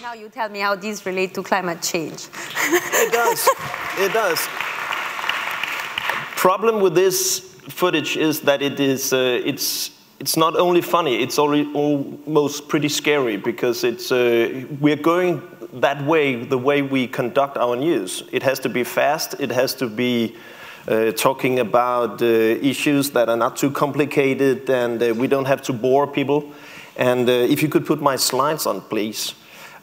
Now you tell me how these relate to climate change. It does. It does. Problem with this footage is that it's not only funny, it's almost pretty scary, because we're going that way, the way we conduct our news. It has to be fast, it has to be talking about issues that are not too complicated, and we don't have to bore people. And if you could put my slides on, please.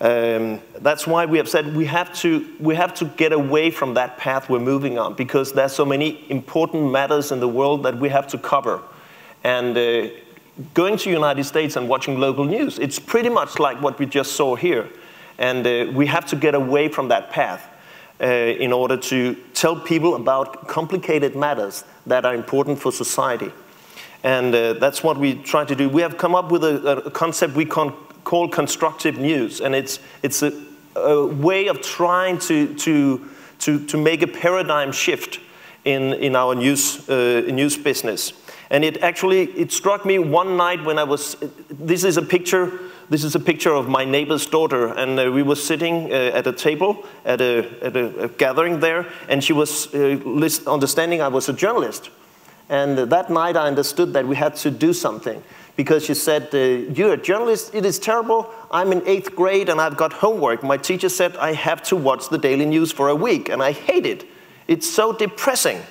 That's why we have said we have to get away from that path we're moving on, because there's so many important matters in the world that we have to cover. And going to the United States and watching local news, it's pretty much like what we just saw here. And we have to get away from that path in order to tell people about complicated matters that are important for society. And that's what we try to do. We have come up with a concept we call constructive news, and it's a way of trying to make a paradigm shift in our news business. And it struck me one night when I was. This is a picture of my neighbor's daughter, and we were sitting at a table at a gathering there, and she was understanding I was a journalist. And that night I understood that we had to do something, because she said, "You're a journalist, it is terrible. I'm in 8th grade and I've got homework. My teacher said I have to watch the daily news for a week, and I hate it. It's so depressing."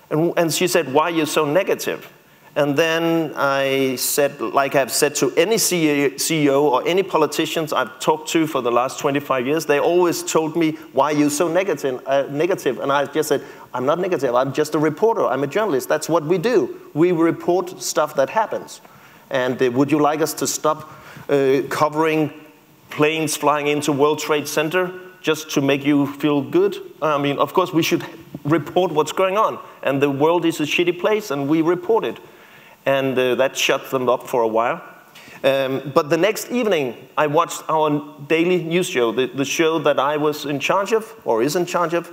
And she said, "Why are you so negative?" And then I said, like I've said to any CEO or any politicians I've talked to for the last 25 years, they always told me, "Why are you so negative?" And I just said, "I'm not negative, I'm just a reporter, I'm a journalist. That's what we do. We report stuff that happens. And would you like us to stop covering planes flying into World Trade Center just to make you feel good?" I mean, of course, we should report what's going on. And the world is a shitty place, and we report it. And that shut them up for a while. But the next evening, I watched our daily news show, the show that I was in charge of, or is in charge of,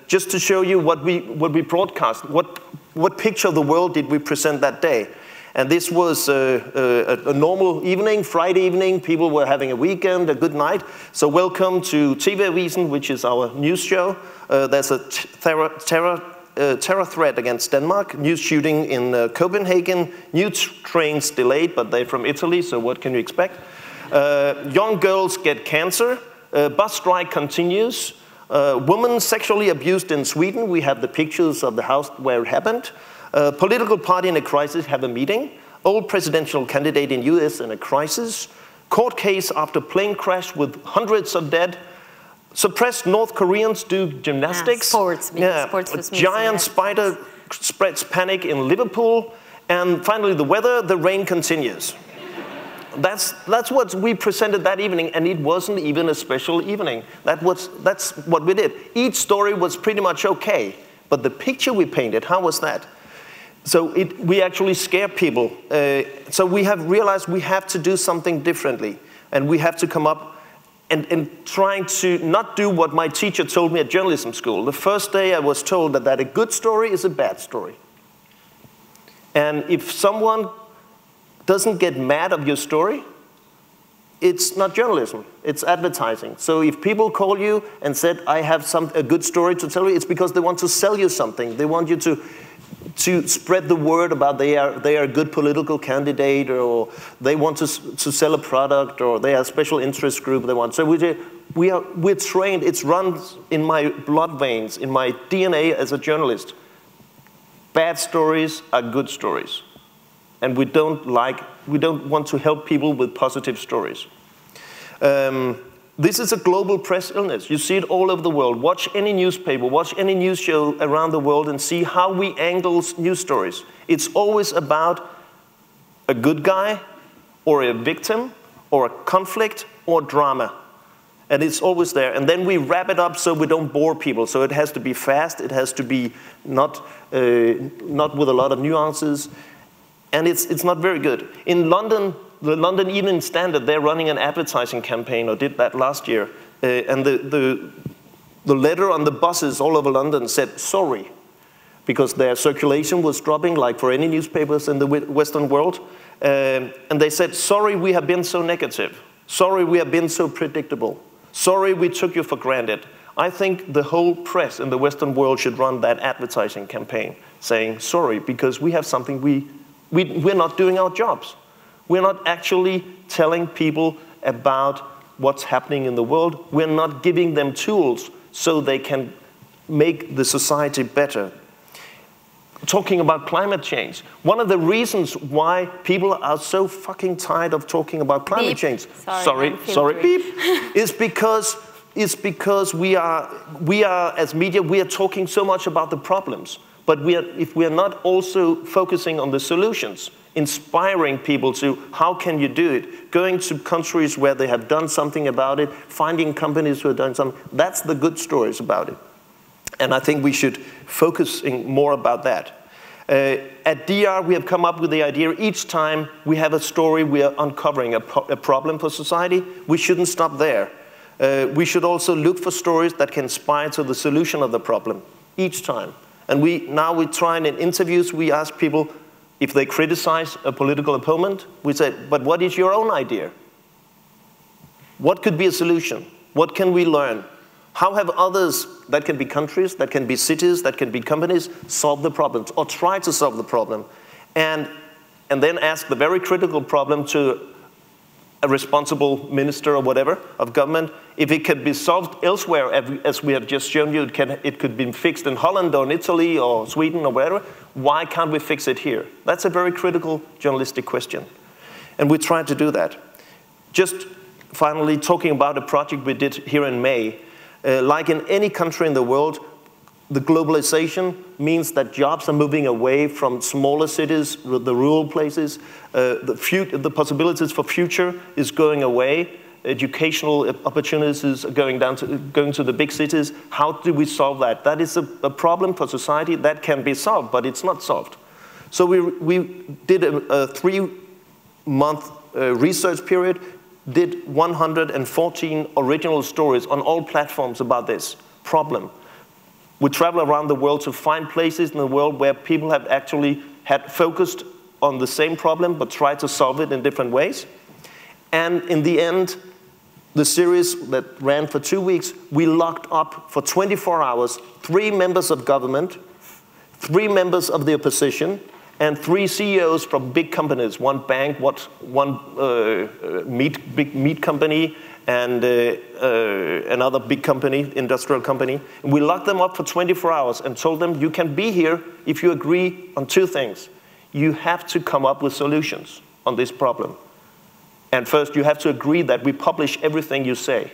just to show you what we broadcast, what picture of the world did we present that day. And this was a normal evening, Friday evening. People were having a weekend, a good night. So welcome to TV-Avisen, which is our news show. There's a terror threat against Denmark, news shooting in Copenhagen, new trains delayed, but they're from Italy, so what can you expect? Young girls get cancer, bus strike continues, women sexually abused in Sweden. We have the pictures of the house where it happened. Political party in a crisis have a meeting. Old presidential candidate in US in a crisis. Court case after plane crash with hundreds of dead. Suppressed North Koreans do gymnastics. Sports was giant spider spreads panic in Liverpool. And finally, the weather, the rain continues. That's what we presented that evening, and it wasn't even a special evening. That's what we did. Each story was pretty much okay, but the picture we painted, how was that? So we actually scare people. So we have realized we have to do something differently, and we have to come up and trying to not do what my teacher told me at journalism school. The first day I was told that a good story is a bad story. And if someone doesn't get mad of your story, it's not journalism, it's advertising. So if people call you and said, "I have a good story to tell you," it's because they want to sell you something. They want you to spread the word about they are a good political candidate, or they want to sell a product, or they are a special interest group they want. So we're trained, it runs in my blood veins, in my DNA as a journalist. Bad stories are good stories. And we don't want to help people with positive stories. This is a global press illness. You see it all over the world. Watch any newspaper, watch any news show around the world and see how we angle news stories. It's always about a good guy, or a victim, or a conflict, or drama. And it's always there. And then we wrap it up so we don't bore people. So it has to be fast, it has to be not with a lot of nuances. And it's not very good. In London, the London Evening Standard, they're running an advertising campaign, or did that last year. And the letter on the buses all over London said, "Sorry," because their circulation was dropping, like for any newspapers in the Western world. And they said, "Sorry, we have been so negative." Sorry we have been so predictable. Sorry we took you for granted. I think the whole press in the Western world should run that advertising campaign saying, sorry, because we have something we're not doing our jobs. We're not actually telling people about what's happening in the world. We're not giving them tools so they can make the society better. Talking about climate change. One of the reasons why people are so fucking tired of talking about climate change, sorry, beep, is because we are as media, we are talking so much about the problems. But if we are not also focusing on the solutions, inspiring people to how can you do it, going to countries where they have done something about it, finding companies who have done something, that's the good stories about it. And I think we should focus more about that. At DR, we have come up with the idea each time we have a story, we are uncovering a problem for society. We shouldn't stop there. We should also look for stories that can inspire to the solution of the problem each time. And now we try and in interviews, we ask people if they criticize a political opponent, we say, but what is your own idea? What could be a solution? What can we learn? How have others, that can be countries, that can be cities, that can be companies, solve the problems or try to solve the problem? And then ask the very critical problem to a responsible minister or whatever of government, if it could be solved elsewhere, as we have just shown you, it could be fixed in Holland or in Italy or Sweden or wherever, why can't we fix it here? That's a very critical journalistic question. And we try to do that. Just finally, talking about a project we did here in May, like in any country in the world, the globalization means that jobs are moving away from smaller cities, the rural places. The possibilities for future is going away. Educational opportunities are going to the big cities. How do we solve that? That is a problem for society that can be solved, but it's not solved. So we did a 3-month research period, did 114 original stories on all platforms about this problem. We travel around the world to find places in the world where people have actually had focused on the same problem but tried to solve it in different ways. And in the end, the series that ran for 2 weeks, we locked up for 24 hours 3 members of government, 3 members of the opposition, and 3 CEOs from big companies, one bank, one big meat company, and another big company, industrial company. And we locked them up for 24 hours and told them, you can be here if you agree on 2 things. You have to come up with solutions on this problem. And first, you have to agree that we publish everything you say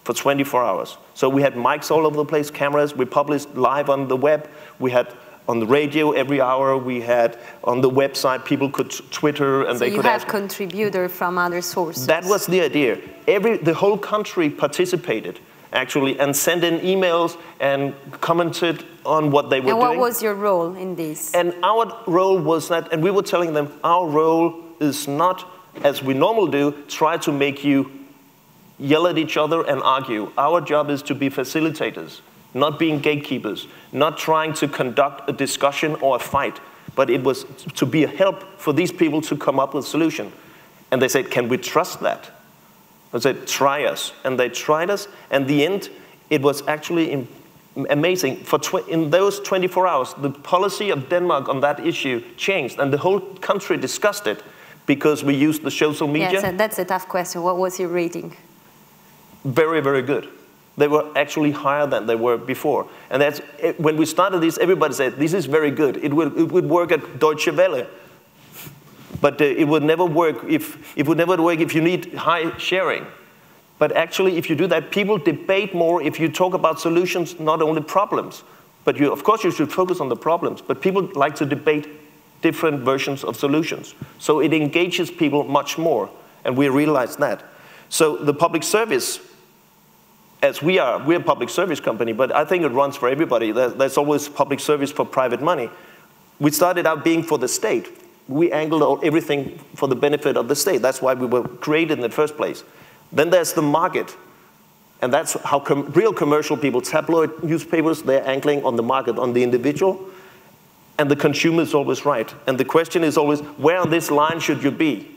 for 24 hours. So we had mics all over the place, cameras, we published live on the web, we had on the radio every hour, we had on the website, people could Twitter and they could ask. So you have contributor from other sources. That was the idea. The whole country participated, actually, and sent in emails and commented on what they were doing. And what was your role in this? And our role was that, and we were telling them, our role is not, as we normally do, try to make you yell at each other and argue. Our job is to be facilitators, not being gatekeepers, not trying to conduct a discussion or a fight, but it was to be a help for these people to come up with a solution. And they said, can we trust that? I said, try us. And they tried us, and in the end, it was actually amazing. In those 24 hours, the policy of Denmark on that issue changed, and the whole country discussed it because we used the social media. Yes, that's a tough question. What was your rating? Very, very good. They were actually higher than they were before. And that's, when we started this, everybody said, this is very good. It would work at Deutsche Welle. But it would never work if you need high sharing. But actually, if you do that, people debate more if you talk about solutions, not only problems. But of course, you should focus on the problems. But people like to debate different versions of solutions. So it engages people much more. And we realized that. So the public service, as we're a public service company, but I think it runs for everybody. There's always public service for private money. We started out being for the state. We angled everything for the benefit of the state. That's why we were created in the first place. Then there's the market. And that's how real commercial people, tabloid newspapers, they're angling on the market, on the individual. And the consumer is always right. And the question is always, where on this line should you be?